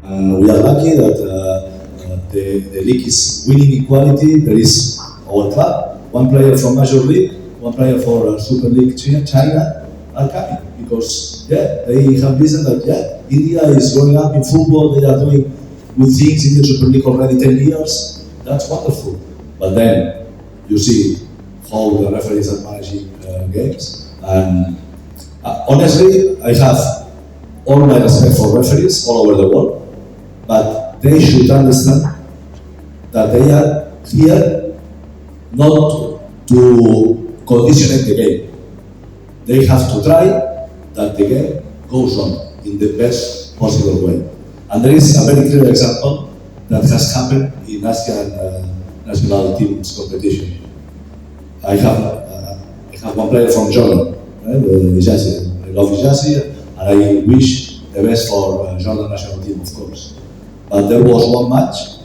And we are lucky that the league is winning in quality. There is our club, one player from Major League, one player for Super League China are coming because they have listened that India is growing up in football. They are doing good things in the Super League already 10 years. That's wonderful. But then you see how the referees are managing games. And honestly, I have all my respect for referees all over the world, but they should understand that they are here not to condition the game. They have to try that the game goes on in the best possible way. And there is a very clear example that has happened in ASEAN national teams competition. I have one player from Jordan, Hijazi. I love Hijazi, and I wish the best for Jordan national team, of course. But there was one match.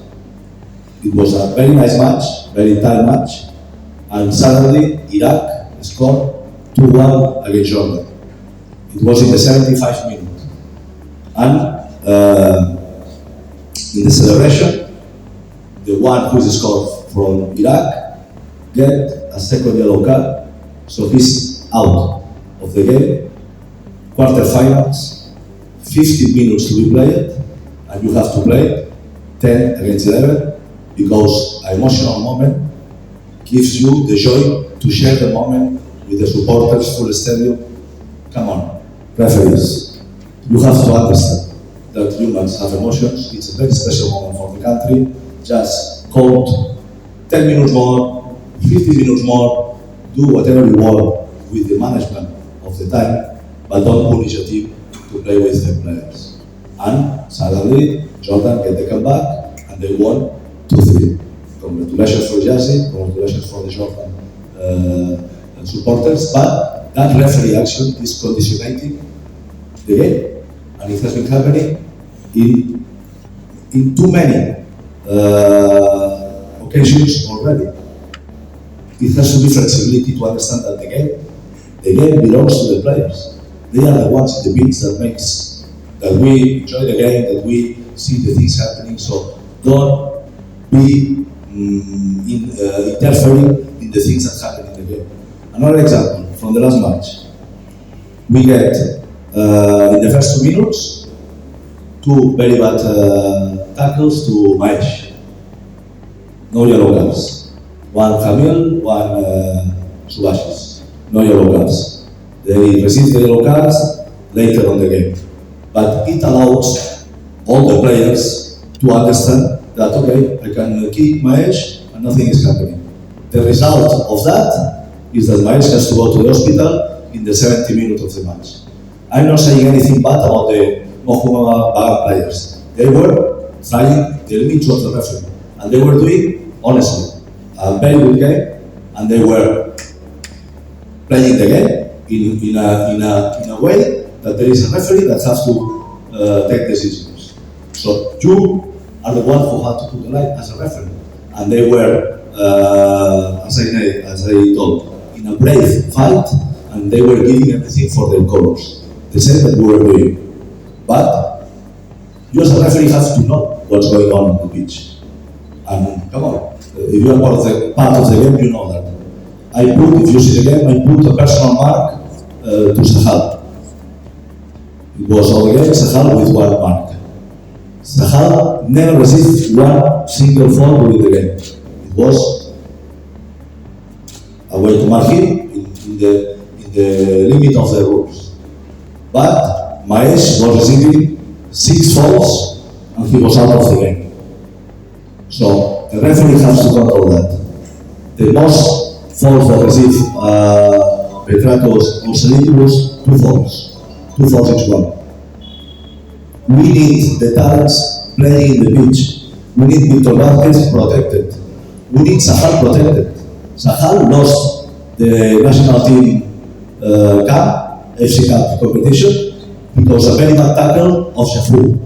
It was a very nice match, very tight match, and suddenly Iraq scored 2-1 against Jordan. It was in the 75th minute. And in the celebration, the one who is scored from Iraq get a second yellow card, so he's out of the game. Quarterfinals, 15 minutes to be played, and you have to play 10 against 11 because an emotional moment gives you the joy to share the moment with the supporters, full stadium. Come on, referees, you have to understand that humans have emotions. It's a very special moment for the country. Just count 10 minutes more, 15 minutes more, do whatever you want with the management of the time, but don't punish a team to play with the players. And suddenly, Jordan get the comeback and they won 2-3. Congratulations for Hijazi, congratulations for the Jordan supporters, but that referee action is conditioning the game, and it has been happening in too many occasions already. It has to be flexibility to understand that the game belongs to the players. They are the ones in the pitch that makes that we enjoy the game, that we see the things happening. So don't be interfering in the things that happen in the game. Another example from the last match. We get in the first 2 minutes 2 very bad tackles to Maesh. No yellow cards. One Camille, one Subashis. No yellow cards. They receive the yellow cards later on the game. But it allows all the players to understand that, okay, I can kick Maesh and nothing is happening. The result of that is that Maesh has to go to the hospital in the 70 minutes of the match. I'm not saying anything bad about the Mohuma players. They were trying the limits of the referee, and they were doing, honestly, a very good game, and they were playing the game in a way that there is a referee that has to take decisions. So you are the one who had to put the light as a referee, and they were, as I told, in a brave fight, and they were giving everything for their colors. The same that we were doing. But you as a referee have to know what's going on the pitch. And come on, if you are part of the game, you know that. If you see the game, I put a personal mark to Sahal. It was all the game, Sahal with one mark. Sahal never received one single foul during the game. It was a way to mark him in the limit of the rules. But Maesh was receiving 6 fouls and he was out of the game. So the referee has to control that. The most fouls that received Petratos or Selipoulos, 2 fouls. 2 fouls each one. We need the talents playing in the pitch. We need Victor Vázquez protected. We need Sahal protected. Sahal lost the national team FC Cup competition because a very bad tackle of Shafru.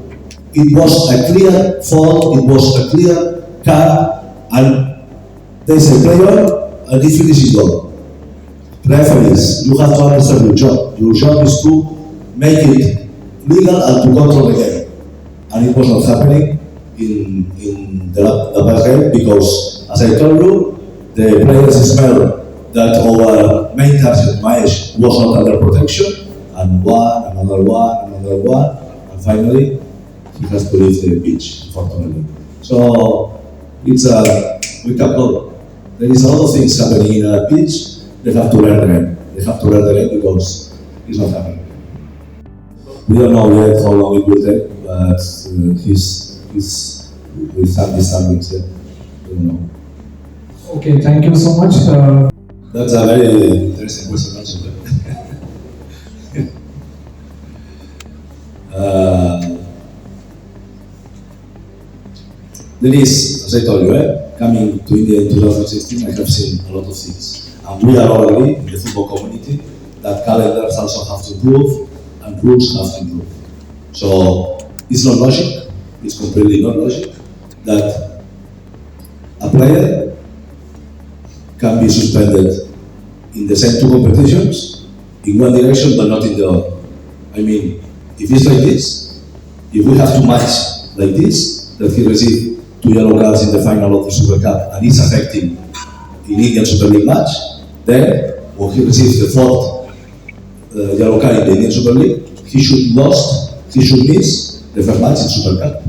It was a clear fault, it was a clear card, and they say play on, and if it is gone. Referees, you have to understand your job. Your job is to make it legal and to control the game. And and it was not happening in the past game because, as I told you, the players smelled that our main target, Maesh, was not under protection, and another one, and finally he has to leave the pitch, unfortunately. So it's a wake-up call. There is a lot of things happening in a pitch. They have to learn the game. They have to learn the game because it's not happening. We don't know yet how long it will take, but he's with some understandings. Yeah. We don't know. Okay, thank you so much. That's a very interesting question also. There is, as I told you, coming to India in 2016, I have seen a lot of things. And we are already in the football community that calendars also have to improve and rules have to improve. So it's not logic, it's completely not logic that a player can be suspended in the same two competitions in one direction but not in the other. I mean, if it's like this, if we have to match like this, that he received 2 yellow cards in the final of the Super Cup and it's affecting in Indian Super League match, then when he receives the 4th yellow card in the Indian Super League, he should miss the first match in Super Cup.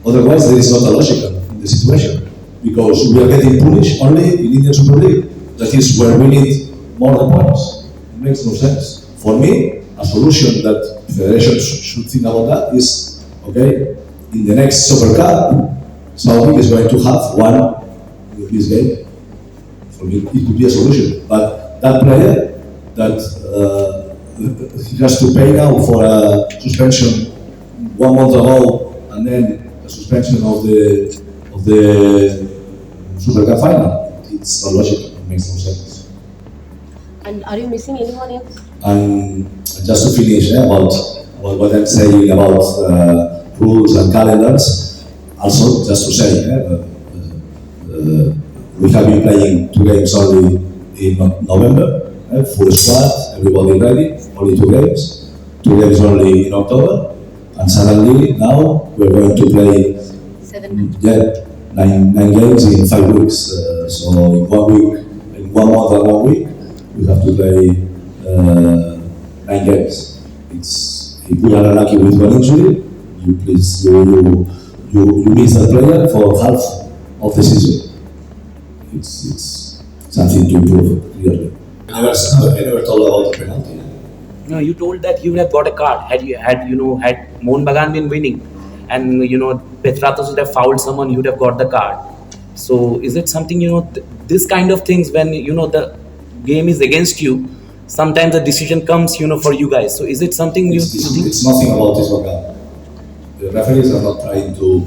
Otherwise, there is not a logic in the situation because we are getting punished only in Indian Super League. That is where we need more than points. It makes no sense. For me, a solution that the federation should think about that is, okay, in the next Super Cup, Saudi is going to have one this game. For me, it could be a solution. But that player that he has to pay now for a suspension 1 month ago, and then a suspension of the Super Cup final, it's not logical. It makes no sense. And are you missing anyone else? And just to finish about what I'm saying about rules and calendars, also just to say, we have been playing 2 games only in November, full squad, everybody ready, only 2 games, 2 games only in October, and suddenly now we're going to play 9 games in 5 weeks. So in 1 week, in 1 month and 1 week, we have to play 9 games. If we are unlucky with one injury, you miss the player for half of the season. It's something to improve, really. I never told about the penalty. No, you told that you would have got a card had Mohun Bagan been winning, and Petratos would have fouled someone, you would have got the card. So is it something this kind of things when the game is against you? Sometimes the decision comes for you guys. So is it something you think? It's nothing about this one. The referees are not trying to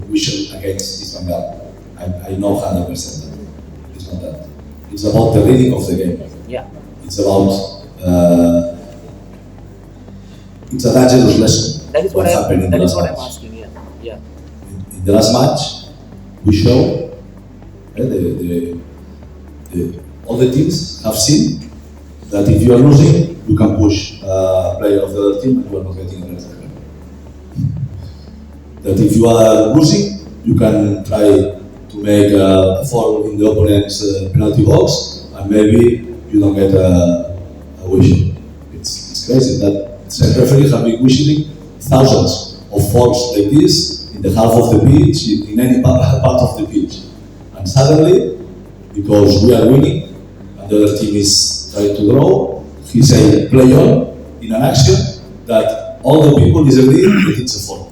whistle against this one. I know 100% that. It's not that. It's about the reading of the game. Yeah. It's about it's a dangerous lesson. That is what happened in the last match. I'm asking. Yeah. In the last match, we show all the teams have seen that if you are losing, you can push a player of the other team and you are not getting a red card. That if you are losing, you can try to make a foul in the opponent's penalty box and maybe you don't get a whistle. It's crazy that some referees have been whistling thousands of fouls like this in the half of the pitch, in any part of the pitch. And suddenly, because we are winning and the other team is trying to draw, he say play on in an action that all the people disagree that it's a foul.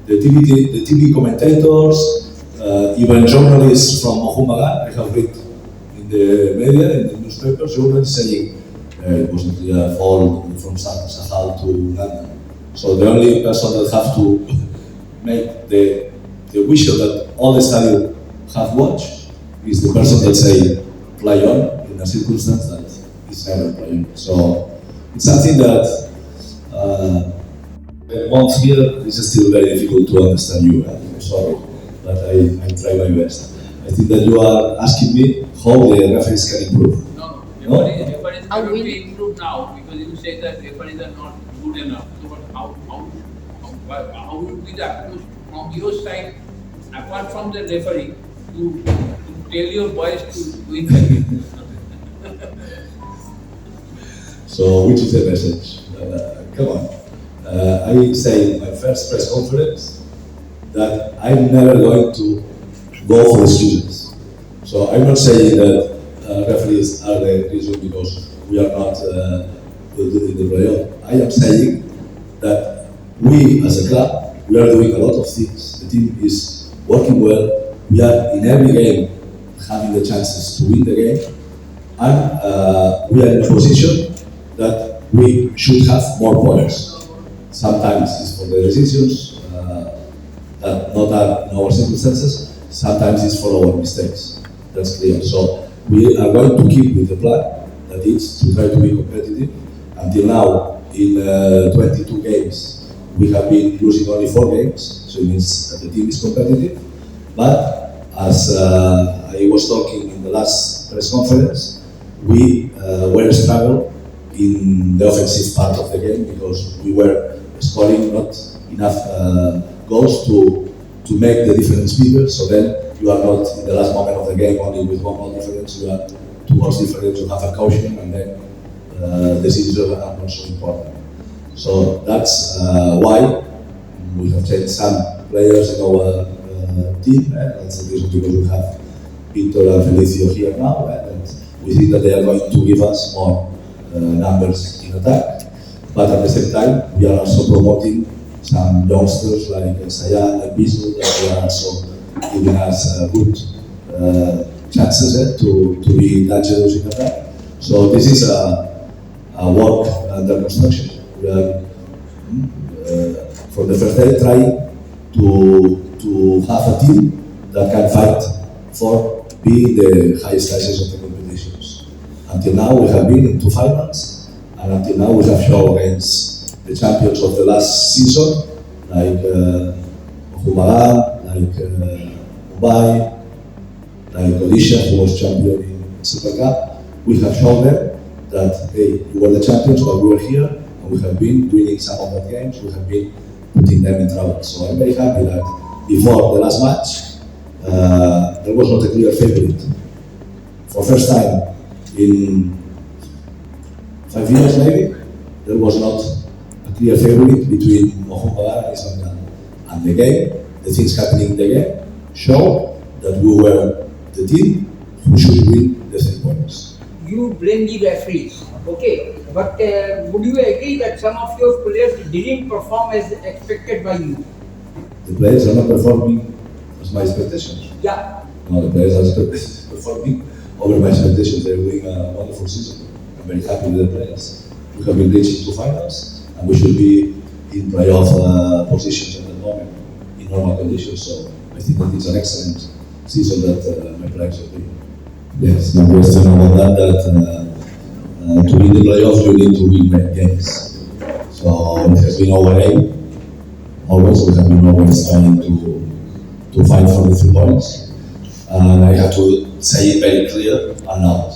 The TV commentators, even journalists from Mohun Bagan, I have read in the media, in the newspapers, journalists saying it wasn't a foul from Sahal to London. So the only person that have to make the whistle that all the stadium have watched is the person that say play on in a circumstance that is never playing. So it's something that once here is still very difficult to understand you. I'm sorry, but I try my best. I think that you are asking me how the referees can improve. No, referees cannot be improved now because you say that referees are not good enough. So, but how But how would be the approach from your side, apart from the referee, to tell your boys to win the game? So, which is the message? Come on. I say in my first press conference that I'm never going to go for the students. So I'm not saying that referees are the reason because we are not doing the playoff. I am saying that we as a club, we are doing a lot of things. The team is working well. We are in every game having the chances to win the game. And we are in a position that we should have more points. Sometimes it's for the decisions that not are in our circumstances, sometimes it's for our mistakes. That's clear. So we are going to keep with the plan that is to try to be competitive. Until now, in 22 games, we have been losing only 4 games, so it means that the team is competitive. But as I was talking in the last press conference, we were struggling in the offensive part of the game because we were scoring not enough goals to make the difference bigger. So then you are not in the last moment of the game only with 1 goal difference. You are 2 goals difference. You have a caution, and then decisions are not so important. So that's why we have changed some players in our team. That's the reason because we have Victor and Felicio here now, and we think that they are going to give us more numbers in attack. But at the same time, we are also promoting some youngsters like Sayan and Bisu that they are also giving us good chances to be dangerous in attack. So this is a work under construction. We are from the first day trying to have a team that can fight for being the highest classes of the competitions. Until now we have been in 2 finals, and until now we have shown against the champions of the last season, like Humaran, like Mumbai, like Odisha, who was champion in Super Cup. We have shown them that, hey, we were the champions, but we were here, and we have been winning some of the games, we have been putting them in trouble. So I'm very happy that before the last match, there was not a clear favorite. For first time in 5 years maybe, there was not a clear favorite between Mohamed and Islam. And the game, the things happening in the game, show that we were the team who should win the 3 points. You blame the referees, okay? But would you agree that some of your players didn't perform as expected by you? The players are not performing as my expectations. Yeah. No, the players are performing over my expectations. They're doing a wonderful season. I'm very happy with the players. We have been reaching 2 finals, and we should be in playoff positions at the moment in normal conditions. So I think that it's an excellent season that my players are doing. Yes, no question about that. To win the playoffs, you need to win many games. So it has been our aim. Always, we have been always trying to fight for the 3 points. And I have to say it very clear and loud.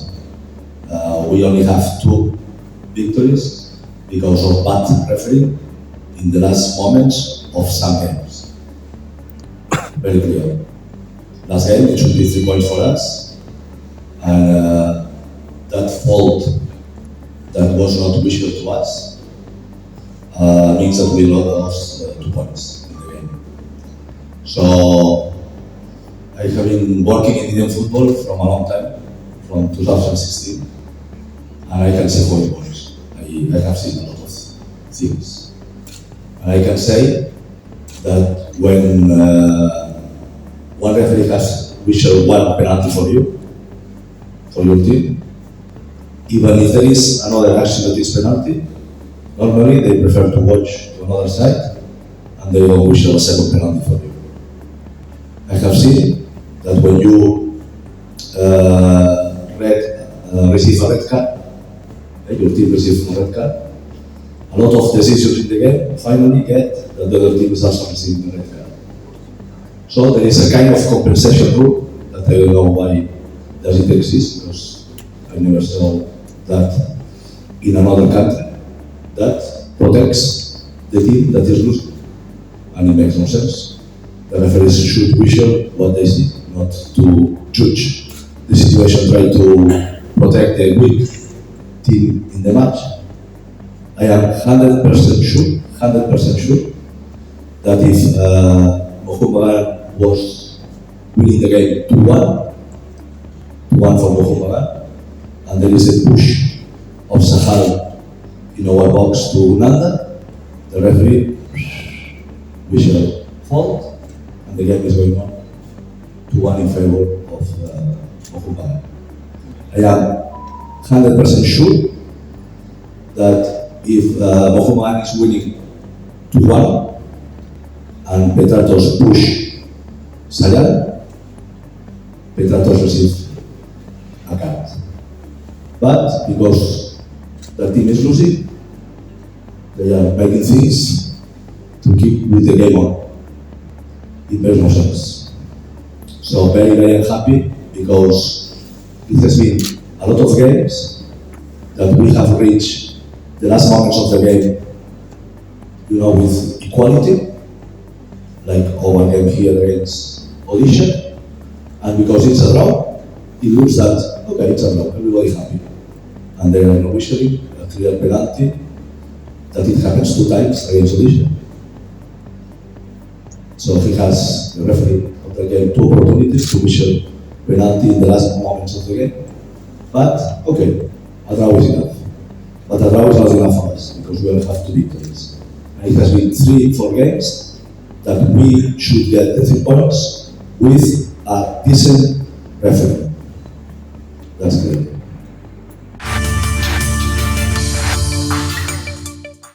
We only have 2 victories because of bad refereeing in the last moments of some games. Very clear. Last game, it should be 3 points for us. And that fault that was not visual to us means that we lost 2 points in the game. So I have been working in Indian football from a long time, from 2016, and I can say 40 points. I have seen a lot of things. And I can say that when one referee has visual 1 penalty for you, for your team, even if there is another action that is penalty, normally they prefer to watch to another side and they don't wish a 2nd penalty for you. I have seen that when you receive a red card, your team receives a red card, a lot of decisions in the game finally get that the other team is also receiving a red card. So there is a kind of compensation rule that I don't know why does it exist, because I never saw that in another country that protects the team that is losing. and it makes no sense. The referees should visual what they see, not to judge the situation, try to protect the weak team in the match. I am 100% sure that if Mohobagan was winning the game 2-1 for Mohobagan, and there is a push of Sahal in our box to Nanda, the referee visual fault, and the game is going on 2-1 in favor of Mohobagan. I am 100% sure that if Mohobagan is winning 2-1 and Petratos push Sayan, Petratos receives a card. But because the team is losing, they are making things to keep with the game on. It makes no sense. So very, very unhappy because it has been a lot of games that we have reached the last moments of the game, with equality, like our game here against Odisha, and because it's a draw, it looks that, okay, it's a draw, everybody happy. And there are no visually a clear penalty that it happens 2 times against Odisha. So he has, the referee of the game, 2 opportunities to visual penalty in the last moments of the game. But, okay, a draw is enough. But a draw is not enough for us, because we only have 2 victories. And it has been 3-4 games that we should get the 3 points with a decent referee.